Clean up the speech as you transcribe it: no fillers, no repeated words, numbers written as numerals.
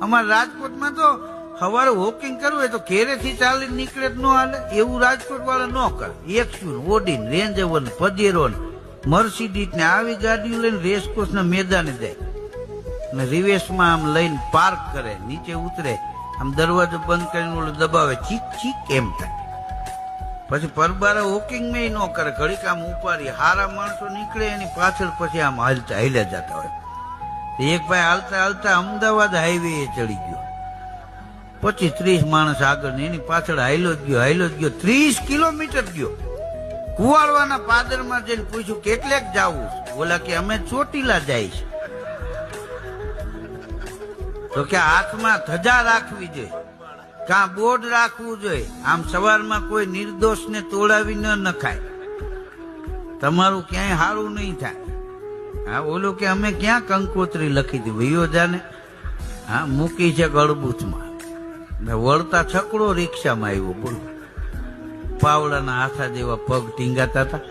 અમારા રાજકોટમાં તો સવારે વોકિંગ કરવું હોય તો ઘેરેથી ચાલીને નીકળે જ ન હાલે, એવું રાજકોટ વાળા ન કરે. એક્સ્યુ ઓડીન રેન્જ ઓવર પજેરો મર્સિડીઝ ને આવી ગાડીઓ લઈને રેસકોર્સ ના મેદાને જાય અને રિવેશમાં આમ લઈને પાર્ક કરે, નીચે ઉતરે, આમ દરવાજો બંધ કરીને ઓલું દબાવે, ચીક ચીક એમ થાય. પછી પરબારા વોકિંગ મેં ન કરે, ઘડીક આમ ઉપાડી હારા માણસો નીકળે એની પાછળ પછી આમ હાલ્યા જતા હોય. એક ભાઈ હાલતા હાલતા અમદાવાદ હાઈવે ચડી ગયો, 25-30 માણસ આગળ ને એની પાછળ હાઈલો જ ગયો 30 કિલોમીટર ગયો. કુવાડવાના પાદરમાં જઈને પૂછ્યું કેટલેક જાવું? બોલા કે અમે ચોટીલા જઈશ. તો કે હાથમાં ધજા રાખવી જોઈએ, કાં બોર્ડ રાખવું જોઈએ, આમ સવારમાં કોઈ નિર્દોષ ને તોડાવી ન નખાય, તમારું ક્યાંય સારું નહીં થાય. હા ઓલું કે અમે ક્યાં કંકોત્રી લખી હતી ભૈયો જાને, હા મૂકી છે ગળબૂચમાં, વળતા છકડો રિક્ષામાં આવ્યો, બોલો પાવડાના હાથા જેવા પગ ટીંગાતા હતા.